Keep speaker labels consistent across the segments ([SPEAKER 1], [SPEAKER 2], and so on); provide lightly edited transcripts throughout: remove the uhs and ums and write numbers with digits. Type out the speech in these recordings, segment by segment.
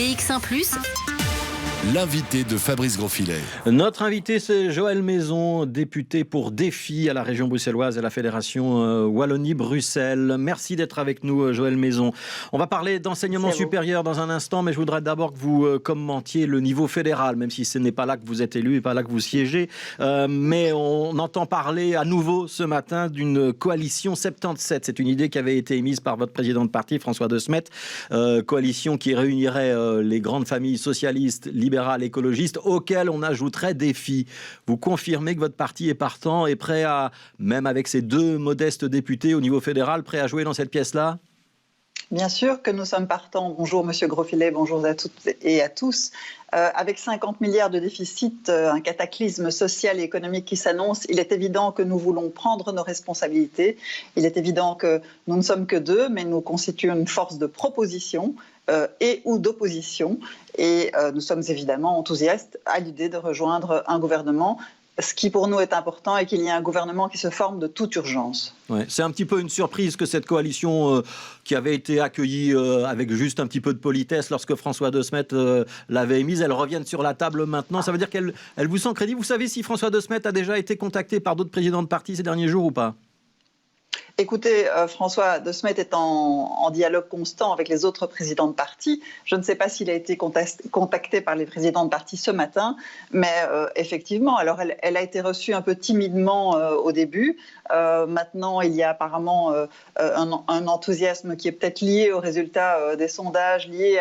[SPEAKER 1] BX1+.
[SPEAKER 2] L'invité de Fabrice Grosfilet.
[SPEAKER 3] Notre invité, c'est Joël Maison, député pour Défi à la région bruxelloise et à la Fédération Wallonie-Bruxelles. Merci d'être avec nous, Joël Maison. On va parler d'enseignement supérieur dans un instant, mais je voudrais d'abord que vous commentiez le niveau fédéral, même si ce n'est pas là que vous êtes élu et pas là que vous siégez. Mais on entend parler à nouveau ce matin d'une coalition 77. C'est une idée qui avait été émise par votre président de parti, François De Smet. Coalition qui réunirait les grandes familles socialistes, libéral, écologiste, auquel on ajouterait Défi. Vous confirmez que votre parti est partant et prêt à, même avec ses deux modestes députés au niveau fédéral, prêt à jouer dans cette pièce-là ?
[SPEAKER 4] Bien sûr que nous sommes partants. Bonjour Monsieur Grosfilet, bonjour à toutes et à tous. Avec 50 milliards de déficit, un cataclysme social et économique qui s'annonce, il est évident que nous voulons prendre nos responsabilités. Il est évident que nous ne sommes que deux, mais nous constituons une force de proposition et ou d'opposition. Et nous sommes évidemment enthousiastes à l'idée de rejoindre un gouvernement. Ce qui pour nous est important est qu'il y ait un gouvernement qui se forme de toute urgence.
[SPEAKER 3] Ouais, c'est un petit peu une surprise que cette coalition qui avait été accueillie avec juste un petit peu de politesse lorsque François De Smet l'avait émise, elle revienne sur la table maintenant. Ça veut dire qu'elle vous sent crédible. Vous savez si François De Smet a déjà été contacté par d'autres présidents de parti ces derniers jours ou pas ?
[SPEAKER 4] Écoutez, François De Smet est en dialogue constant avec les autres présidents de parti. Je ne sais pas s'il a été contacté par les présidents de parti ce matin, mais effectivement, alors elle a été reçue un peu timidement au début. Maintenant, il y a apparemment un enthousiasme qui est peut-être lié aux résultats des sondages, lié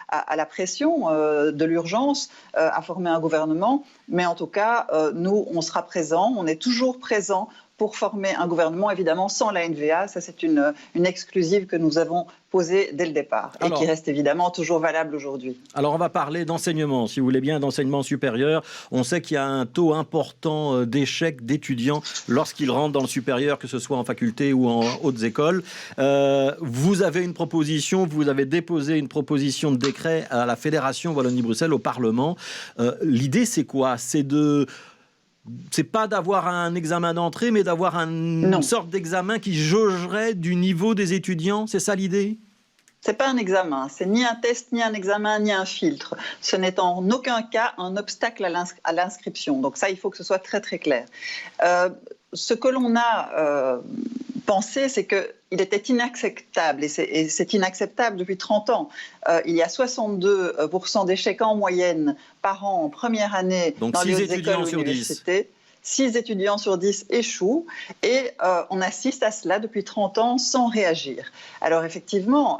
[SPEAKER 4] à la pression de l'urgence à former un gouvernement. Mais en tout cas, nous, on sera présents, on est toujours présents pour former un gouvernement, évidemment, sans la NVA. Ça, c'est une exclusive que nous avons posée dès le départ et qui reste évidemment toujours valable aujourd'hui.
[SPEAKER 3] Alors, on va parler d'enseignement, si vous voulez bien, d'enseignement supérieur. On sait qu'il y a un taux important d'échecs d'étudiants lorsqu'ils rentrent dans le supérieur, que ce soit en faculté ou en hautes écoles. Vous avez une proposition, vous avez déposé une proposition de décret à la Fédération Wallonie-Bruxelles, au Parlement. L'idée, c'est quoi ? C'est pas d'avoir un examen d'entrée, mais d'avoir une sorte d'examen qui jaugerait du niveau des étudiants. C'est ça l'idée ?
[SPEAKER 4] C'est pas un examen, c'est ni un test, ni un examen, ni un filtre. Ce n'est en aucun cas un obstacle à l'inscription. Donc ça, il faut que ce soit très très clair. Ce que l'on a pensé, c'est qu'il était inacceptable, et c'est inacceptable depuis 30 ans. Il y a 62% d'échecs en moyenne par an en première année dans les hautes écoles ou universités. 6 étudiants sur 10 échouent et on assiste à cela depuis 30 ans sans réagir. Alors effectivement,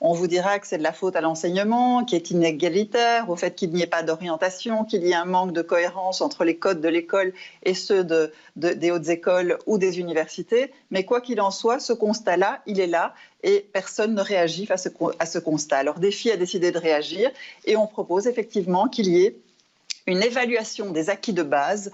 [SPEAKER 4] on vous dira que c'est de la faute à l'enseignement, qui est inégalitaire, au fait qu'il n'y ait pas d'orientation, qu'il y ait un manque de cohérence entre les codes de l'école et ceux des hautes écoles ou des universités. Mais quoi qu'il en soit, ce constat-là, il est là et personne ne réagit face à ce constat. Alors Défi a décidé de réagir et on propose effectivement qu'il y ait une évaluation des acquis de base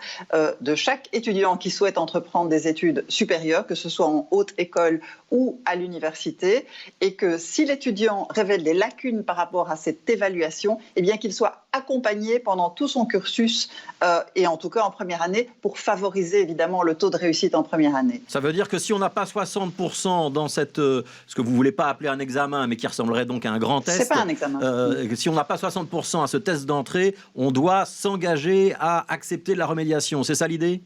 [SPEAKER 4] de chaque étudiant qui souhaite entreprendre des études supérieures, que ce soit en haute école ou à l'université, et que si l'étudiant révèle des lacunes par rapport à cette évaluation, eh bien qu'il soit accompagné pendant tout son cursus, et en tout cas en première année, pour favoriser évidemment le taux de réussite en première année.
[SPEAKER 3] Ça veut dire que si on n'a pas 60% dans ce que vous ne voulez pas appeler un examen, mais qui ressemblerait donc à un grand test,
[SPEAKER 4] c'est pas un examen.
[SPEAKER 3] Si on n'a pas 60% à ce test d'entrée, on doit s'engager à accepter la remédiation. C'est ça l'idée ?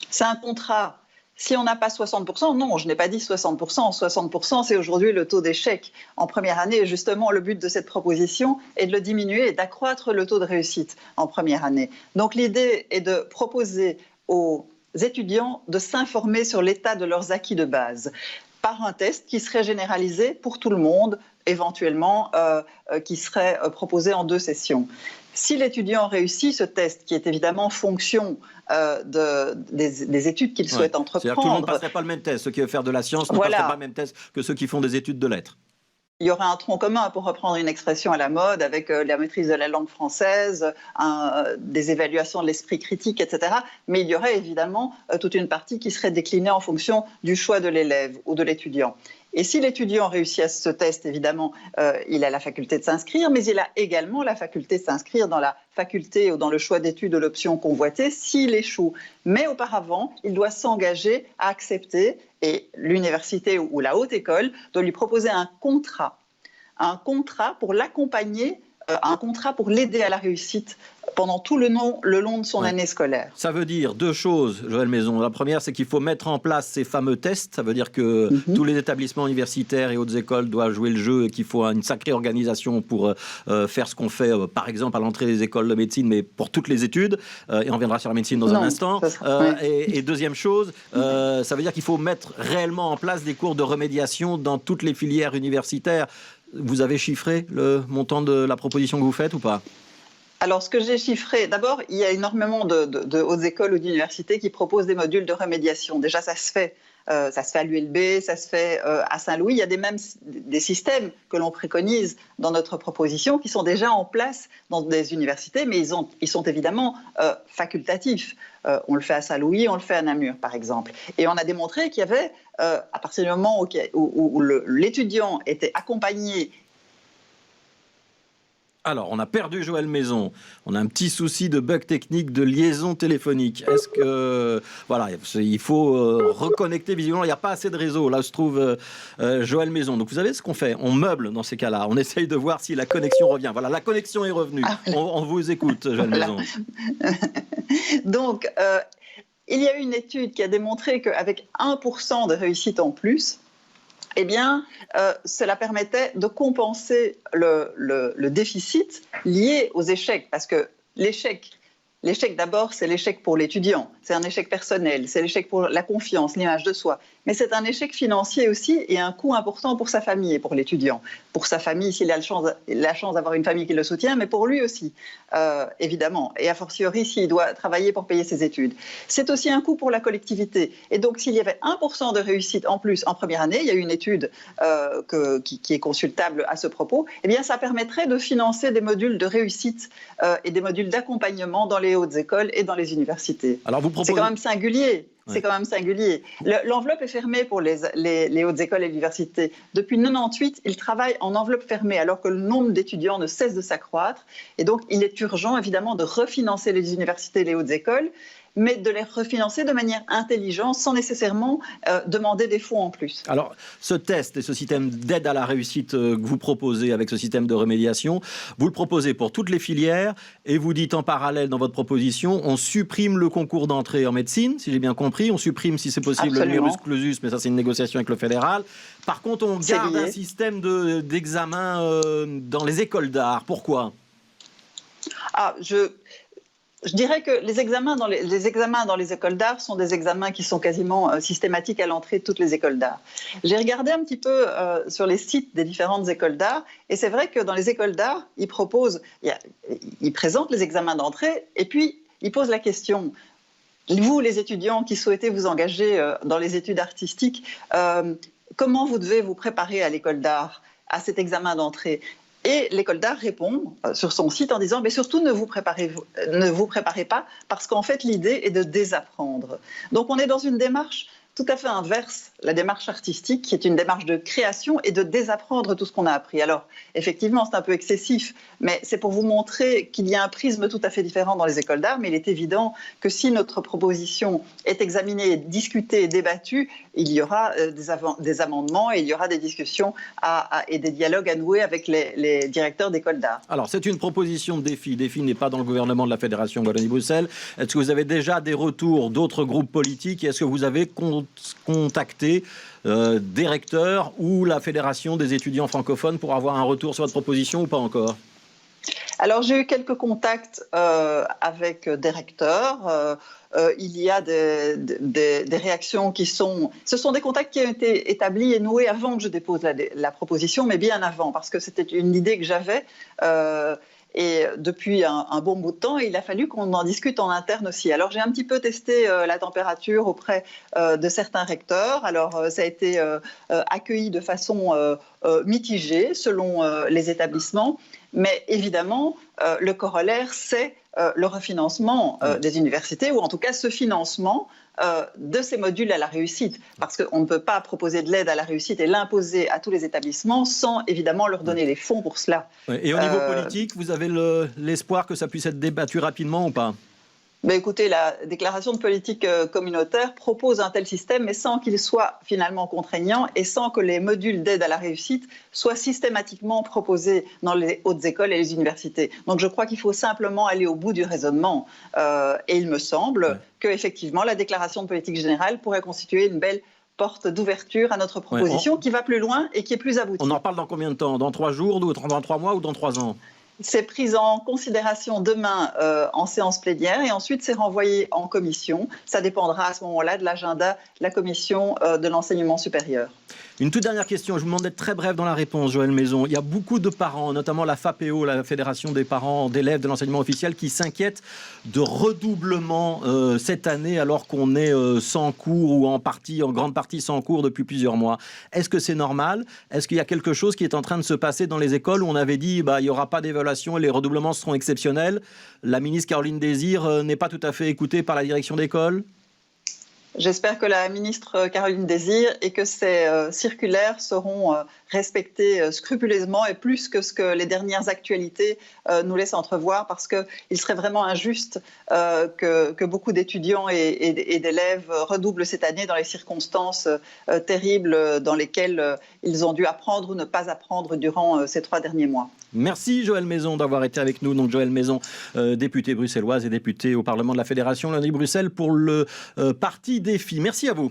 [SPEAKER 4] C'est un contrat. Si on n'a pas 60%, non, je n'ai pas dit 60%. 60%, c'est aujourd'hui le taux d'échec en première année. Et justement, le but de cette proposition est de le diminuer et d'accroître le taux de réussite en première année. Donc l'idée est de proposer aux étudiants de s'informer sur l'état de leurs acquis de base par un test qui serait généralisé pour tout le monde, éventuellement qui serait proposé en 2 sessions. Si l'étudiant réussit ce test, qui est évidemment fonction des études qu'il souhaite entreprendre...
[SPEAKER 3] C'est-à-dire que tout le monde ne passerait pas le même test. Ceux qui veulent faire de la science ne passeraient pas le même test que ceux qui font des études de lettres.
[SPEAKER 4] Il y aura un tronc commun, pour reprendre une expression à la mode, avec la maîtrise de la langue française, des évaluations de l'esprit critique, etc. Mais il y aurait évidemment toute une partie qui serait déclinée en fonction du choix de l'élève ou de l'étudiant. Et si l'étudiant réussit à ce test, évidemment, il a la faculté de s'inscrire, mais il a également la faculté de s'inscrire dans la faculté ou dans le choix d'études de l'option convoitée s'il échoue. Mais auparavant, il doit s'engager à accepter, et l'université ou la haute école doit lui proposer un contrat pour l'accompagner un contrat pour l'aider à la réussite pendant tout le long de son année scolaire.
[SPEAKER 3] Ça veut dire deux choses, Joël Maison. La première, c'est qu'il faut mettre en place ces fameux tests. Ça veut dire que tous les établissements universitaires et hautes écoles doivent jouer le jeu et qu'il faut une sacrée organisation pour faire ce qu'on fait, par exemple, à l'entrée des écoles de médecine, mais pour toutes les études. Et on reviendra sur la médecine dans un instant. Et deuxième chose, ça veut dire qu'il faut mettre réellement en place des cours de remédiation dans toutes les filières universitaires. Vous avez chiffré le montant de la proposition que vous faites ou pas ?
[SPEAKER 4] Alors, ce que j'ai chiffré, d'abord, il y a énormément de hautes écoles ou d'universités qui proposent des modules de remédiation. Déjà, ça se fait à l'ULB, ça se fait à Saint-Louis. Il y a des systèmes que l'on préconise dans notre proposition qui sont déjà en place dans des universités, mais ils sont évidemment facultatifs. On le fait à Saint-Louis, on le fait à Namur, par exemple. Et on a démontré qu'il y avait, à partir du moment où l'étudiant était accompagné.
[SPEAKER 3] Alors, on a perdu Joël Maison. On a un petit souci de bug technique de liaison téléphonique. Est-ce que... Voilà, il faut reconnecter visiblement. Il n'y a pas assez de réseau. Là où se trouve Joël Maison. Donc, vous savez ce qu'on fait? On meuble dans ces cas-là. On essaye de voir si la connexion revient. Voilà, la connexion est revenue. On vous écoute, Joël Maison.
[SPEAKER 4] Donc, il y a eu une étude qui a démontré qu'avec 1% de réussite en plus, eh bien, cela permettait de compenser le déficit lié aux échecs. Parce que l'échec d'abord, c'est l'échec pour l'étudiant. C'est un échec personnel, c'est l'échec pour la confiance, l'image de soi. Mais c'est un échec financier aussi et un coût important pour sa famille et pour l'étudiant. Pour sa famille, s'il a la chance d'avoir une famille qui le soutient, mais pour lui aussi, évidemment. Et a fortiori, s'il doit travailler pour payer ses études. C'est aussi un coût pour la collectivité. Et donc, s'il y avait 1% de réussite en plus en première année, il y a une étude qui est consultable à ce propos, eh bien, ça permettrait de financer des modules de réussite et des modules d'accompagnement dans les hautes écoles et dans les universités.
[SPEAKER 3] Alors vous proposez...
[SPEAKER 4] C'est quand même singulier. C'est quand même singulier. L'enveloppe est fermée pour les hautes écoles et l'université. Depuis 1998, ils travaillent en enveloppe fermée alors que le nombre d'étudiants ne cesse de s'accroître. Et donc, il est urgent, évidemment, de refinancer les universités et les hautes écoles, mais de les refinancer de manière intelligente, sans nécessairement demander des fonds en plus.
[SPEAKER 3] Alors, ce test et ce système d'aide à la réussite que vous proposez avec ce système de remédiation, vous le proposez pour toutes les filières et vous dites en parallèle dans votre proposition, on supprime le concours d'entrée en médecine, si j'ai bien compris, on supprime si c'est possible le numerus clausus, mais ça c'est une négociation avec le fédéral. Par contre, on garde un système d'examen dans les écoles d'art. Pourquoi ?
[SPEAKER 4] Je dirais que les examens dans les écoles d'art sont des examens qui sont quasiment systématiques à l'entrée de toutes les écoles d'art. J'ai regardé un petit peu sur les sites des différentes écoles d'art et c'est vrai que dans les écoles d'art, ils présentent les examens d'entrée et puis ils posent la question, vous les étudiants qui souhaitez vous engager dans les études artistiques, comment vous devez vous préparer à l'école d'art, à cet examen d'entrée ? Et l'école d'art répond sur son site en disant « mais surtout ne vous préparez pas parce qu'en fait l'idée est de désapprendre ». Donc on est dans une démarche tout à fait inverse, la démarche artistique qui est une démarche de création et de désapprendre tout ce qu'on a appris. Alors effectivement c'est un peu excessif, mais c'est pour vous montrer qu'il y a un prisme tout à fait différent dans les écoles d'art, mais il est évident que si notre proposition est examinée, discutée et débattue, il y aura des amendements et il y aura des discussions et des dialogues à nouer avec les directeurs d'écoles d'art.
[SPEAKER 3] Alors c'est une proposition de défi. Défi n'est pas dans le gouvernement de la Fédération Wallonie-Bruxelles. Est-ce que vous avez déjà des retours d'autres groupes politiques et est-ce que vous avez contacté des recteurs ou la Fédération des étudiants francophones pour avoir un retour sur votre proposition ou pas encore ?
[SPEAKER 4] Alors j'ai eu quelques contacts avec des recteurs. Il y a des réactions qui sont... Ce sont des contacts qui ont été établis et noués avant que je dépose la proposition, mais bien avant, parce que c'était une idée que j'avais. Et depuis un bon bout de temps, il a fallu qu'on en discute en interne aussi. Alors j'ai un petit peu testé la température auprès de certains recteurs. Alors ça a été accueilli de façon mitigée selon les établissements. Mais évidemment, le corollaire, c'est le refinancement des universités, ou en tout cas ce financement de ces modules à la réussite. Parce qu'on ne peut pas proposer de l'aide à la réussite et l'imposer à tous les établissements sans évidemment leur donner les fonds pour cela.
[SPEAKER 3] Et au niveau politique, vous avez l'espoir que ça puisse être débattu rapidement ou pas ?
[SPEAKER 4] Écoutez, la déclaration de politique communautaire propose un tel système, mais sans qu'il soit finalement contraignant et sans que les modules d'aide à la réussite soient systématiquement proposés dans les hautes écoles et les universités. Donc je crois qu'il faut simplement aller au bout du raisonnement. Et il me semble qu'effectivement, la déclaration de politique générale pourrait constituer une belle porte d'ouverture à notre proposition qui va plus loin et qui est plus aboutie.
[SPEAKER 3] On en parle dans combien de temps? Dans 3 jours, dans 3 mois ou dans 3 ans?
[SPEAKER 4] C'est pris en considération demain en séance plénière et ensuite c'est renvoyé en commission. Ça dépendra à ce moment-là de l'agenda de la commission de l'enseignement supérieur. Une
[SPEAKER 3] toute dernière question, je vous demande d'être très bref dans la réponse, Joëlle Maison. Il y a beaucoup de parents, notamment la FAPEO, la Fédération des parents d'élèves de l'enseignement officiel, qui s'inquiètent de redoublement cette année alors qu'on est sans cours ou en grande partie sans cours depuis plusieurs mois. Est-ce que c'est normal? Est-ce qu'il y a quelque chose qui est en train de se passer dans les écoles où on avait dit il n'y aura pas d'évaluation et les redoublements seront exceptionnels? La ministre Caroline Désir n'est pas tout à fait écoutée par la direction d'école?
[SPEAKER 4] J'espère que la ministre Caroline Désir et que ces circulaires seront respectées scrupuleusement et plus que ce que les dernières actualités nous laissent entrevoir, parce qu'il serait vraiment injuste que beaucoup d'étudiants et d'élèves redoublent cette année dans les circonstances terribles dans lesquelles ils ont dû apprendre ou ne pas apprendre durant ces 3 derniers mois.
[SPEAKER 3] Merci Joëlle Maison d'avoir été avec nous. Donc Joëlle Maison, députée bruxelloise et députée au Parlement de la Fédération Wallonie-Bruxelles pour le parti Défi. Merci à vous.